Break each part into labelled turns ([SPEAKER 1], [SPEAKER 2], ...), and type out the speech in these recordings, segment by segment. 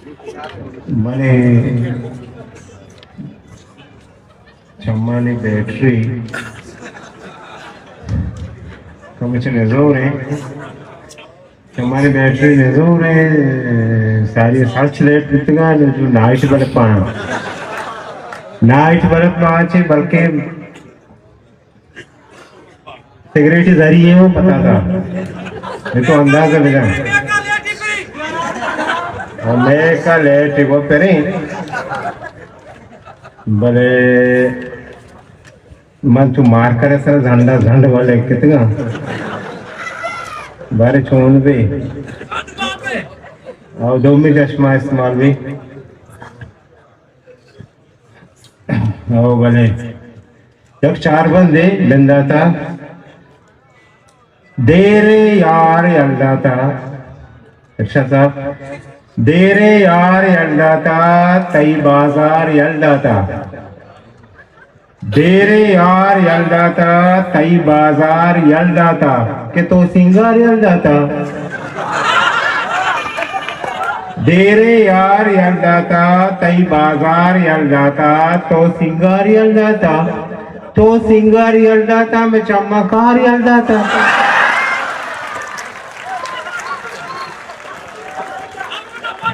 [SPEAKER 1] मने चम्मानी बैटरी कमी निजोरे चम्मानी बैटरी निजोरे सारी सर्च लेट बितगा जो नाइट बल्ब पाँच बल्कि सिगरेट जरिए वो पता था ये तो अंदाजा लगा और मैं का लेट वो पेरे भले मन तू मार करे सर झंडा झंड वाले कितना बारे छोन भी और दो में चश्मा इस्तेमाल भी और भले जब चार बंदे बंदा था देरे यार यल्दा था अच्छा साहब देरे यार यल्दा था तई बाजार यल्दा था देरे यार यल्दा था तई बाजार यल्दा था कि तो सिंगार यल्दा था देरे यार यल्दा था तई बाजार यल्दा था तो सिंगार यल्दा था तो सिंगार यल्दा था मैं चमकार यल्दा था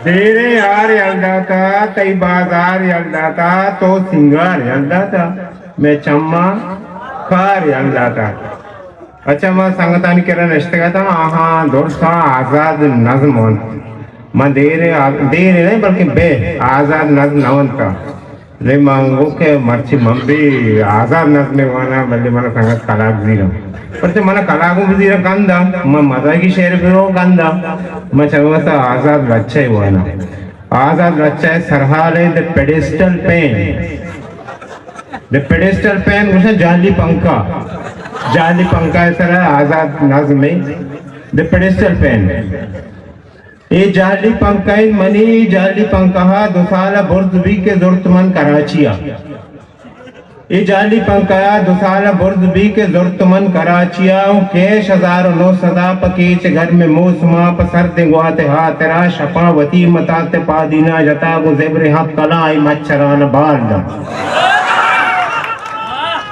[SPEAKER 1] देरे यार यल्दा था तई बाजार यल्दा था तो सिंगार यल्दा था मैं चम्मा कार यल्दा था अच्छा मैं संगतानी केरा नष्ट था हाँ दोस्ता आजाद नज्म मैं देरे नहीं बल्कि बे आजाद नज्म नवन था ले मांगो के मर्ची मम्मी आजाद नज्म वाना बल्ले मन संगत कलाक जीरा पर ते मन कलागु जीरा गंदा मैं मजा की शेर बिरो गंदा मैं चलवसा आजाद बच्चा ही वाना आजाद बच्चा है सरहाले द पेडेस्टल पेन उसे जाली पंखा है सर आजाद नज्म में द पेडेस्टल पेन ये जाली पंखा मनी जाली पंखा दुसाला बुर्ज भी के जुर्तमन कराचिया ये जाली पंखा दुसाला बुर्ज भी के जुर्तमन कराचिया केश हजारों नो सदा पकीच घर में मौसमा पसर दे गुआते हा तेरा शपा वती मताते पादीना जता गो जेबरे हा कला आई मच्छरान बाल दा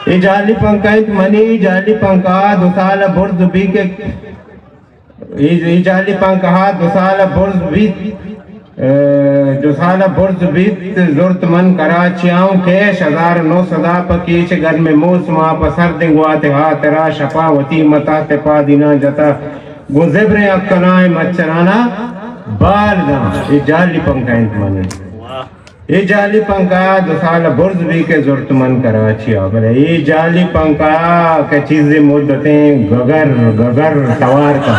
[SPEAKER 1] ये जाली पंखा मनी जाली पंखा दुसाला बुर्ज भी के ये जाली पंखा दुसाला बुर्ज भी जुर्तमन कराचियाओं केश हजार नो सदा पकीच घर में मौसमा पसर दिंगवाते हा तेरा शपावती मता ते पादीना जता गुजेबरे अक्कलाए मच्छराना बालदा ये जाली पंखा मने ये जाली पंखा दुसाला बुर्ज भी के जुर्तमन कराचिया बोले ये जाली पंखा के चीजें मुद्दतें गगर सवार का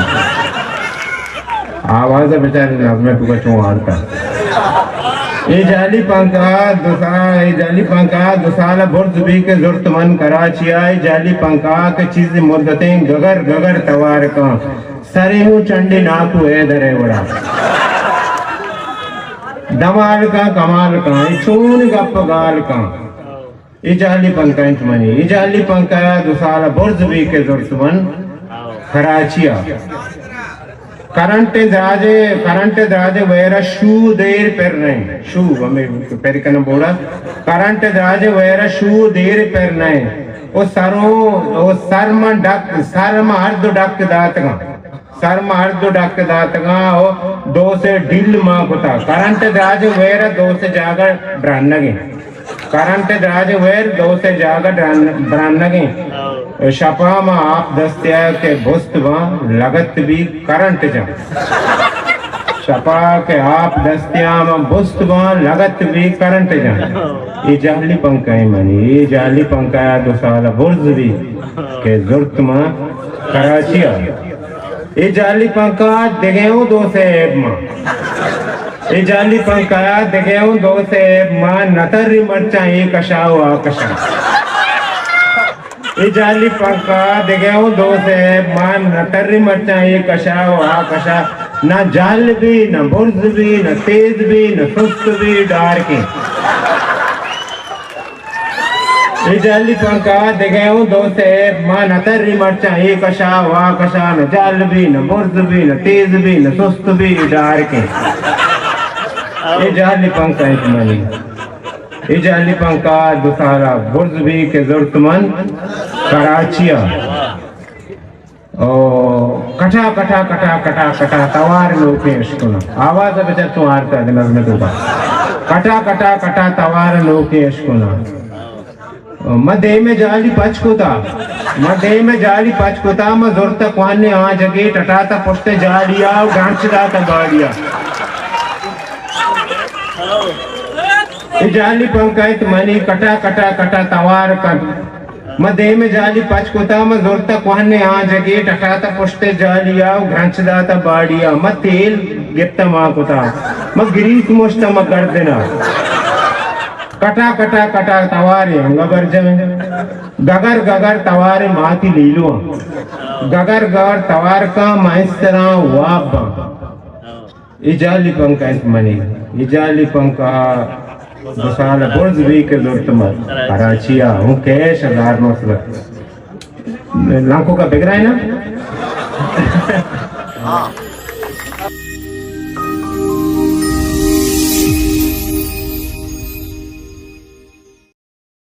[SPEAKER 1] आवाज है बेचारे नज़्म तुका चुआड़ता ये जाली पंखा दुसाला बुर्ज भी के जुर्तमन कराचिया ये जाली पंखा के चीज मुद्दतें गगर तवार का सरे हूँ चंडी नाकू है दरे बड़ा दमाल का कमाल का चून गप गाल का ये जाली पंखा मनी ये जाली पंखा दुसाला बुर्ज भी के जुर्तमन कराचिया करंट दराजे वेरा शू देर पर नहीं शू हमें पेर कन बोला करंट दराजे वेरा शू देर पर नहीं ओ सर में अर्ध डक दातगा ओ दो से ढिल मां कुता करंट दराजे वेरा दो से जागर ड्रानगे करंट दराजे वेर दो से जागर ड्रानगे शपा में आप दस्तिया के बुस्त लगत भी करंट जा शपा के आप दस्तिया में बुस्त लगत भी करंट जा ये जाली पंखा है मनी ये जाली पंखा दुसाला बुर्ज भी के जुर्त में कराचिया ये जाली पंखा देगेऊ दो से ये जाली पंखा देगेऊ दो से नतरी मरचा एक कशाओ आकशा ये जाली पंखा देगेऊ दो से नतरी मरचा एक कशाओ आकशा ना जाल भी न बुर्ज भी न तेज भी न सुस्त भी डार के ये जाली पंखा देगेऊ दो से नतरी मरचा एक कशा वा कशा न जाल भी न बुर्ज भी न तेज भी न सुस्त भी डार के ये जाली पंखा एक मनी ये जाली पंखा दुसारा बुर्ज भी के जरूरतमंद कराचिया ओ कटा कटा कटा कटा कटा तवार लोके इश्कुना आवाज बचा तू आरता है नज़म दूँगा कटा कटा कटा तवार लोके इश्कुना मदे में जाली पचकुता म जोरता क्वाने आ जगे टटाता पुट्टे जालिया गांचदा ता गाड़िया ये जाली पंकायत मनी कटा कटा कटा तवार का मदे में जाली पचकुता म जोरता क्वाने आ जगे टटाता पुट्टे जालिया गांचदा ता बाड़िया म तेल गिफ्ता मां कुता म ग्रीस मुश्ता म कर देना कटा कटा कटा तवारे गगर गगर गगर तवारे माती लीलुआ गगर गगर तवार का माइस्तरा वाब इजाली पंका मनी इजाली पंका दुसाल बुर्ज भी के जरूरतमंद कराचिया हूँ कैश 1000 मसला लाखों का बिगड़ा है ना